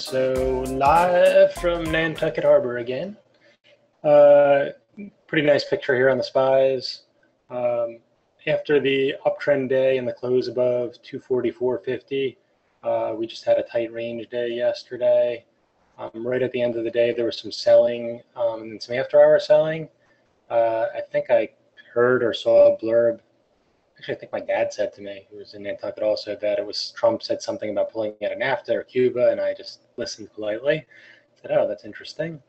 So live from Nantucket Harbor again. Pretty nice picture here on the SPYs. After the uptrend day and the close above 244.50, we just had a tight range day yesterday. Right at the end of the day, there was some selling and some after-hour selling. I think I heard or saw a blurb. Actually, I think my dad said to me, who was in Nantucket also, that it was Trump said something about pulling out of NAFTA or Cuba, and I just listened politely. I said, oh, that's interesting.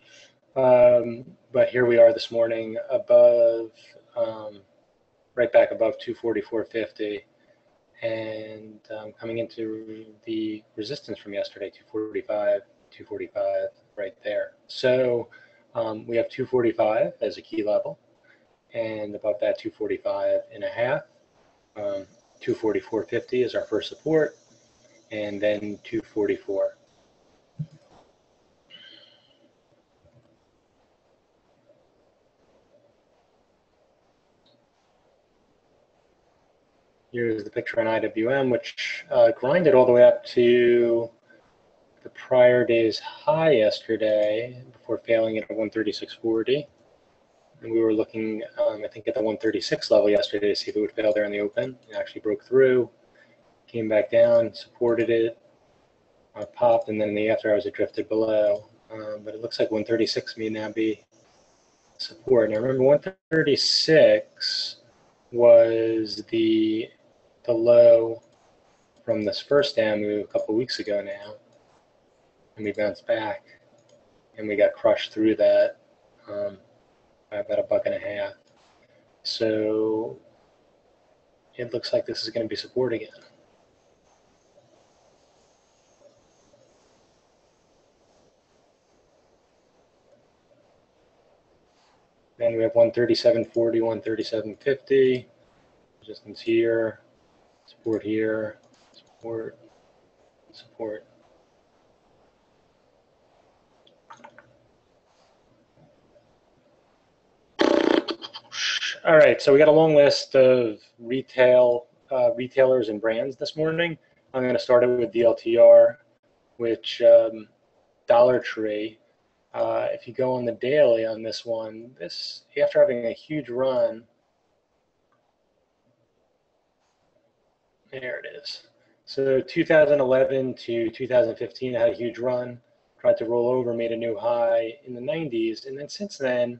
But here we are this morning above, right back above 244.50, and coming into the resistance from yesterday, 245, right there. So we have 245 as a key level, and above that 245.5. 244.50 is our first support, and then 244. Here's the picture on IWM, which grinded all the way up to the prior day's high yesterday before failing at a 136.40. And we were looking, I think, at the 136 level yesterday to see if it would fail there in the open. It actually broke through, came back down, supported it, popped, and then in the after hours it drifted below. But it looks like 136 may now be support. Now remember, 136 was the low from this first down move a couple weeks ago now, and we bounced back, and we got crushed through that by about $1.50. So it looks like this is going to be support again. Then we have 137.40, 137.50, resistance here, support here, support, support. All right, so we got a long list of retailers and brands this morning. I'm going to start it with DLTR, which Dollar Tree. If you go on the daily on this one, after having a huge run, there it is. So 2011 to 2015 had a huge run, tried to roll over, made a new high in the 90s, and then since then,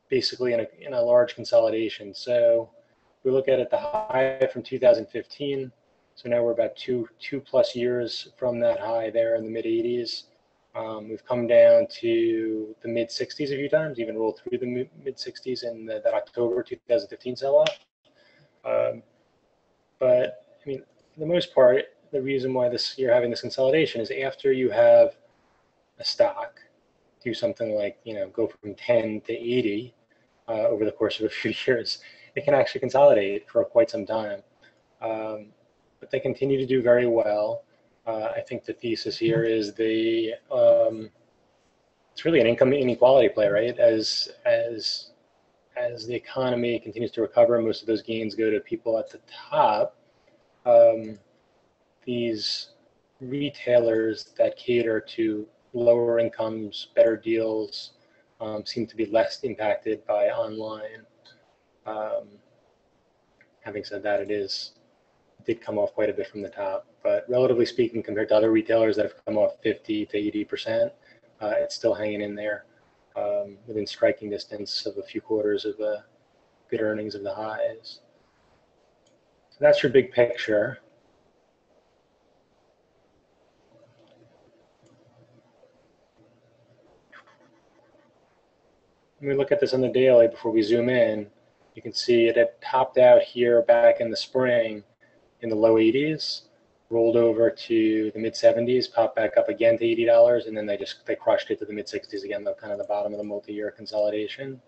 basically in a large consolidation. So we look at it, the high from 2015. So now we're about two plus years from that high there in the mid 80s. We've come down to the mid 60s a few times, even rolled through the mid 60s in that October 2015 sell-off. But I mean, for the most part, the reason why you're having this consolidation is after you have a stock do something like, go from 10 to 80 over the course of a few years, it can actually consolidate for quite some time. But they continue to do very well. I think the thesis here is it's really an income inequality play, right? As the economy continues to recover, most of those gains go to people at the top. These retailers that cater to lower incomes, better deals, seem to be less impacted by online. Having said that, it did come off quite a bit from the top, but relatively speaking, compared to other retailers that have come off 50 to 80%, it's still hanging in there within striking distance of a few quarters of the good earnings of the highs. So that's your big picture. When we look at this on the daily before we zoom in, you can see it had topped out here back in the spring in the low 80s, rolled over to the mid 70s, popped back up again to $80, and then they crushed it to the mid 60s again, kind of the bottom of the multi-year consolidation.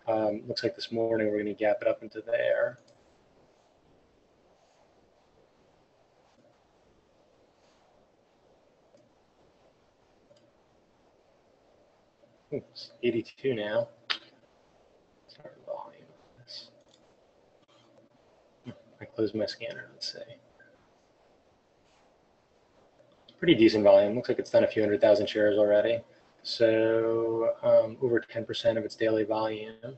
Looks like this morning we're going to gap it up into there. Oops, 82 now. Start volume of this. I closed my scanner, let's see. pretty decent volume. Looks like it's done a few 100,000 shares already. So over 10% of its daily volume.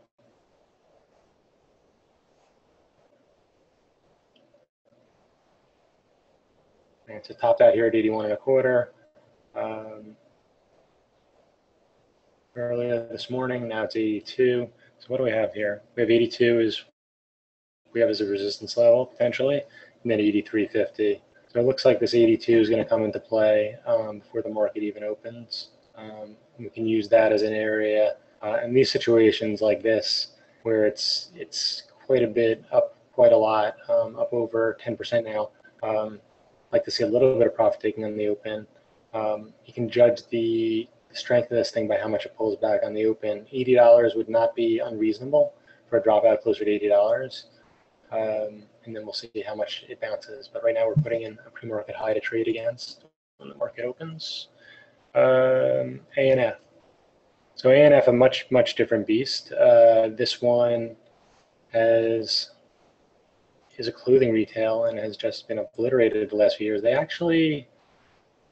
And so topped out here at 81.25. Earlier this morning, now it's 82. So what do we have here? We have 82 as a resistance level potentially, and then 83.50. So it looks like this 82 is going to come into play before the market even opens. We can use that as an area in these situations like this, where it's quite a bit up, quite a lot, up over 10% now. Like to see a little bit of profit taking on the open. You can judge the strength of this thing by how much it pulls back on the open. $80 would not be unreasonable for a dropout closer to $80. And then we'll see how much it bounces. But right now we're putting in a pre-market high to trade against when the market opens. ANF. So ANF, a much different beast. This one is a clothing retail and has just been obliterated the last few years. They actually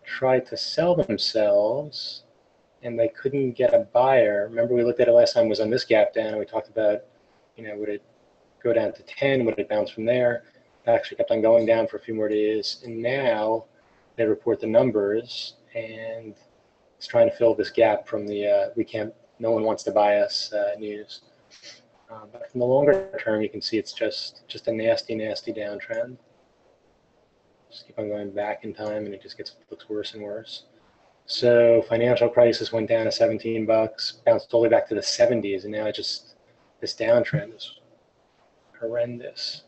tried to sell themselves and they couldn't get a buyer. Remember we looked at it last time, was on this gap down, and we talked about, would it go down to 10, would it bounce from there? It actually kept on going down for a few more days, and now they report the numbers, and it's trying to fill this gap from the no one wants to buy us news. But from the longer term, you can see it's just a nasty downtrend. Just keep on going back in time, and it just looks worse and worse. So financial crisis went down to 17 bucks, bounced all the way back to the 70s, and now this downtrend is horrendous.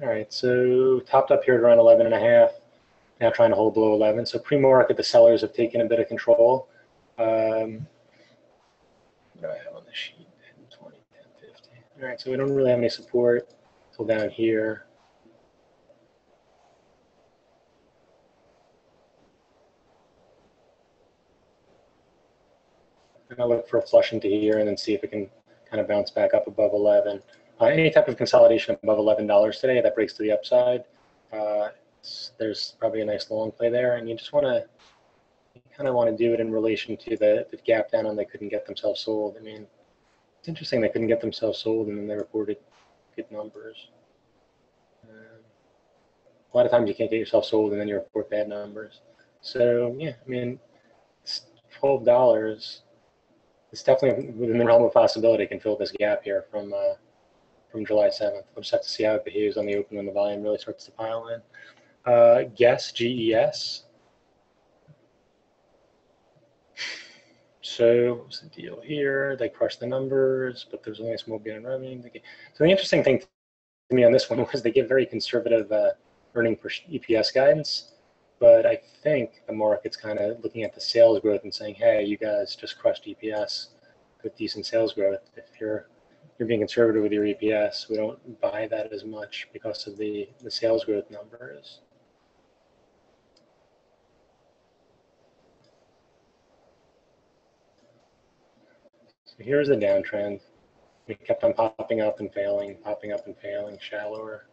All right, so topped up here at around 11.5. Now trying to hold below 11. So pre-market, the sellers have taken a bit of control. What do I have on the sheet? 10, 20, 10, 50. All right, so we don't really have any support until down here. And I'll look for a flush into here and then see if it can kind of bounce back up above 11. Any type of consolidation above $11 today that breaks to the upside, there's probably a nice long play there, and you kind of want to do it in relation to the gap down and they couldn't get themselves sold. I mean, it's interesting they couldn't get themselves sold and then they reported good numbers. A lot of times you can't get yourself sold and then you report bad numbers. So yeah, I mean, it's $12. It's definitely within the realm of possibility. It can fill this gap here from July 7th. We'll just have to see how it behaves on the open when the volume really starts to pile in. GES. So what's the deal here? They crushed the numbers, but there's only a small gain in revenue. So the interesting thing to me on this one was they give very conservative earning per EPS guidance, but I think the market's kind of looking at the sales growth and saying, hey, you guys just crushed EPS with decent sales growth. If you're being conservative with your EPS, we don't buy that as much because of the sales growth numbers. So here's the downtrend. It kept on popping up and failing, shallower,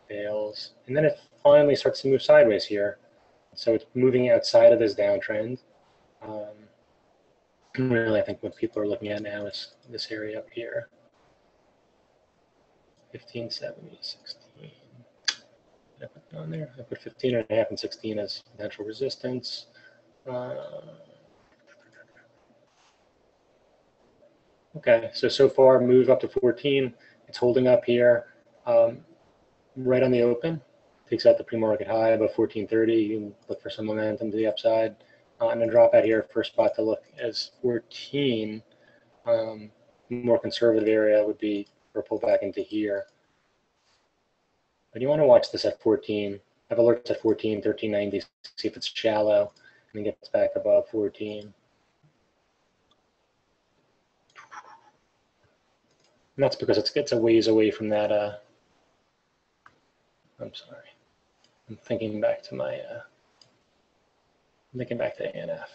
fails. And then it finally starts to move sideways here. So it's moving outside of this downtrend. Really, I think what people are looking at now is this area up here. 1570, 16. Did I put it on there? I put 15.5 and 16 as potential resistance. Okay, so far move up to 14. It's holding up here, right on the open. Takes out the pre-market high above 1430. You can look for some momentum to the upside, and then drop out here. First spot to look as 14. More conservative area would be for a pullback into here. But you want to watch this at 14. Have alerts at 14, 1390. See if it's shallow, and then gets back above 14. And that's because it's a ways away from that. I'm sorry. I'm thinking back to my, thinking back to ANF.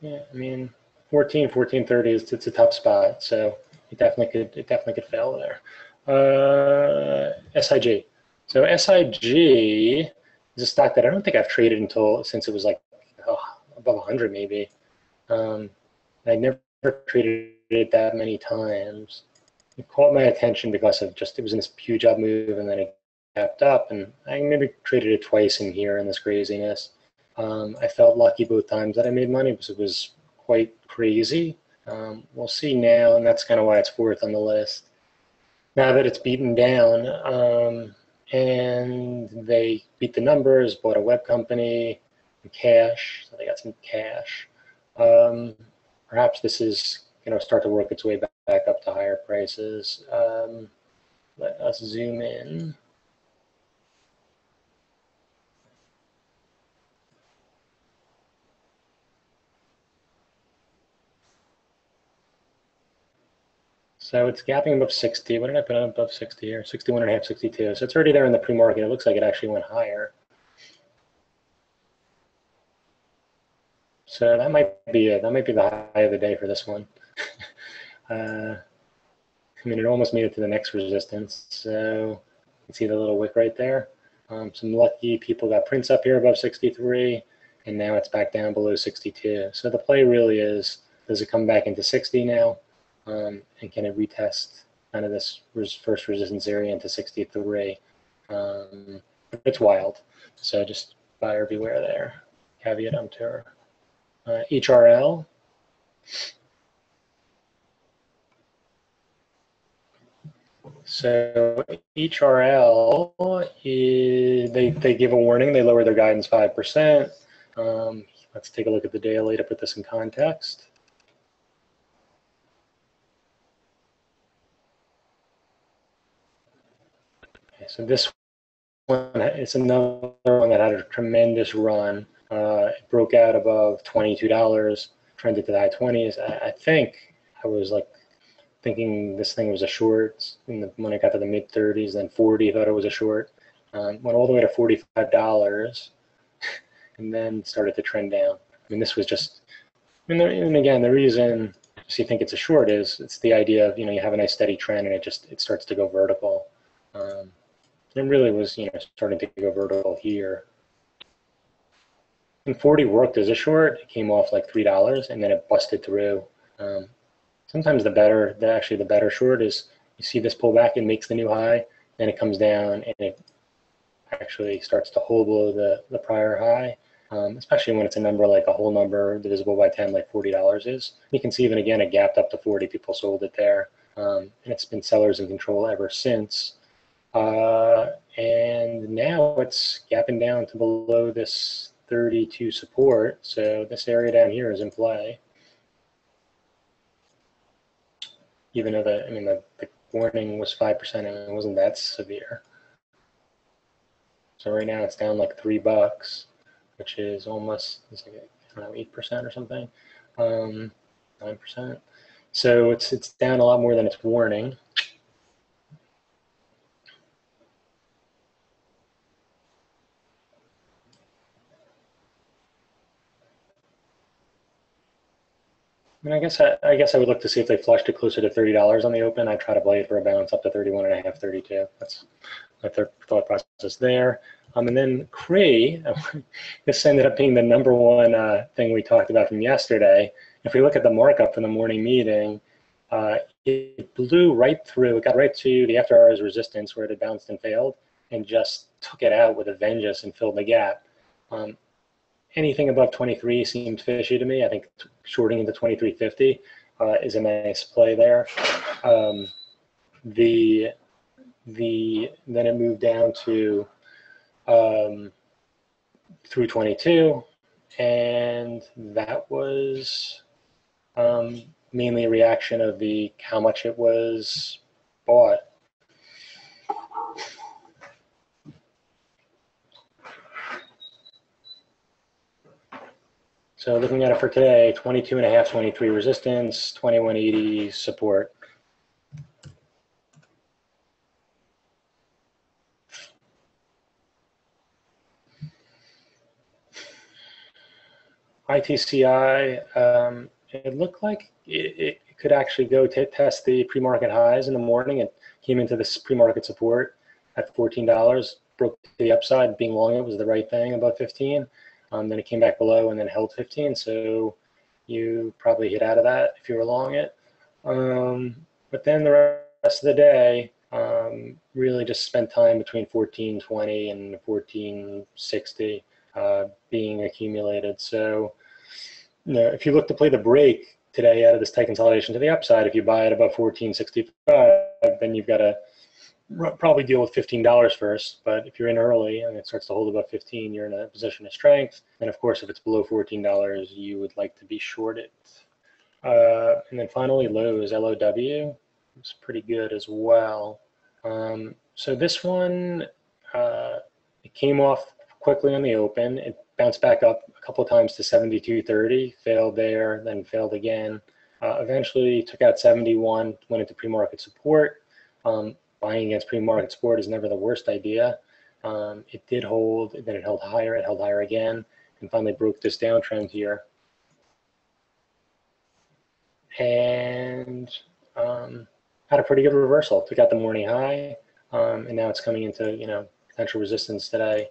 Yeah, I mean, 1430 is it's a tough spot, so it definitely could fail there. SIG. So SIG is a stock that I don't think I've traded since it was like above 100 maybe. I never traded it that many times. It caught my attention because of just it was in this huge up move and then it gapped up, and I maybe traded it twice in here in this craziness. I felt lucky both times that I made money because it was quite crazy. We'll see now, and that's kind of why it's fourth on the list. Now that it's beaten down, and they beat the numbers, bought a web company, and cash, so they got some cash. Perhaps this is going to start to work its way back up to higher prices. Let us zoom in. So it's gapping above 60. What did I put on above 60 here? 61.5, 62. So it's already there in the pre-market. It looks like it actually went higher. So that might be it. That might be the high of the day for this one. I mean, it almost made it to the next resistance. So you can see the little wick right there. Some lucky people got prints up here above 63, and now it's back down below 62. So the play really is, does it come back into 60 now? And can it retest kind of this first resistance area into 63? It's wild. So just buyer beware there. Caveat emptor. HRL. So HRL, they give a warning. They lower their guidance 5%. Let's take a look at the daily to put this in context. Okay, so this one, it's another one that had a tremendous run. It broke out above $22, trended to the high 20s. I think I was like thinking this thing was a short when it got to the mid 30s, then 40, thought it was a short. Went all the way to $45 and then started to trend down. I mean, this was just, and again, the reason you think it's a short is it's the idea of, you have a nice steady trend and it starts to go vertical. It really was, starting to go vertical here. And 40 worked as a short. It came off like $3 and then it busted through. Sometimes the better short is you see this pull back, it makes the new high, then it comes down and it actually starts to hold below the prior high, especially when it's a number like a whole number divisible by 10 like $40 is. You can see even again it gapped up to 40, people sold it there, and it's been sellers in control ever since. And now it's gapping down to below this 32 support, so this area down here is in play. Even though the warning was 5% and it wasn't that severe. So right now it's down like $3, which is almost, it's like, I don't know, 8% or something, 9%. So it's down a lot more than its warning. And I guess I would look to see if they flushed it closer to $30 on the open. I'd try to play it for a bounce up to 31.5, 32. That's my thought process there. And then Cree, this ended up being the number one thing we talked about from yesterday. If we look at the markup from the morning meeting, it blew right through. It got right to the after hours resistance where it had bounced and failed, and just took it out with a vengeance and filled the gap. Anything above 23 seemed fishy to me. I think shorting into 23.50 is a nice play there. Then it moved down to through 22, and that was mainly a reaction of how much it was bought. So looking at it for today, 22.5, 23 resistance, 2180 support. ITCI, it looked like it could actually go to test the pre-market highs in the morning. It came into this pre-market support at $14, broke to the upside. Being long it was the right thing, above 15. Then it came back below and then held 15. So you probably hit out of that if you were long it. But then the rest of the day, really just spent time between 1420 and 1460 being accumulated. So, if you look to play the break today out of this tight consolidation to the upside, if you buy it above 1465, then you've got to probably deal with $15 first. But if you're in early and it starts to hold above 15, you're in a position of strength. And of course, if it's below $14, you would like to be shorted. And then finally, Lowe's, LOW, it's pretty good as well. So this one, it came off quickly on the open. It bounced back up a couple of times to 72.30, failed there, then failed again. Eventually took out 71, went into pre-market support. Buying against pre-market support is never the worst idea. It did hold, then it held higher again, and finally broke this downtrend here. And had a pretty good reversal. Took out the morning high, and now it's coming into potential resistance today.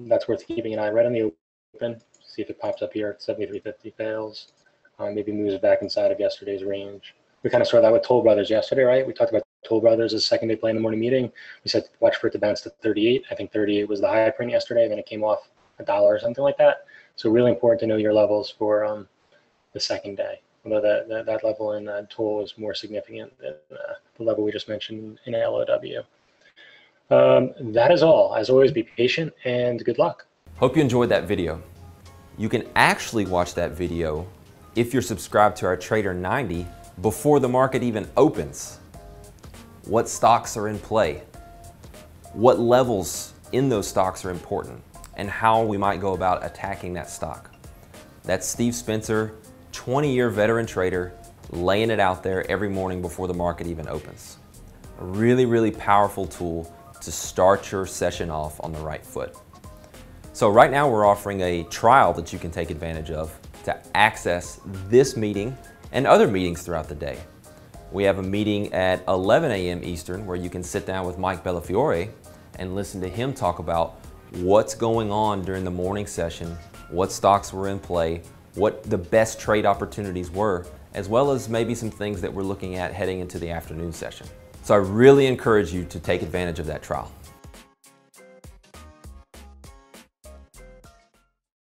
That's worth keeping an eye right on the open. See if it pops up here at 73.50, fails. Maybe moves back inside of yesterday's range. We kind of saw that with Toll Brothers yesterday, right? We talked about Toll Brothers as a second day play in the morning meeting. We said watch for it to bounce to 38. I think 38 was the high print yesterday. Then it came off $1 or something like that. So really important to know your levels for the second day. Although that level in Toll is more significant than the level we just mentioned in LOW. That is all. As always, be patient and good luck. Hope you enjoyed that video. You can actually watch that video if you're subscribed to our Trader 90 before the market even opens. What stocks are in play? What levels in those stocks are important? And how we might go about attacking that stock. That's Steve Spencer, 20-year veteran trader, laying it out there every morning before the market even opens. A really, really powerful tool to start your session off on the right foot. So right now we're offering a trial that you can take advantage of to access this meeting and other meetings throughout the day. We have a meeting at 11 a.m. Eastern where you can sit down with Mike Bellafiore and listen to him talk about what's going on during the morning session, what stocks were in play, what the best trade opportunities were, as well as maybe some things that we're looking at heading into the afternoon session. So I really encourage you to take advantage of that trial.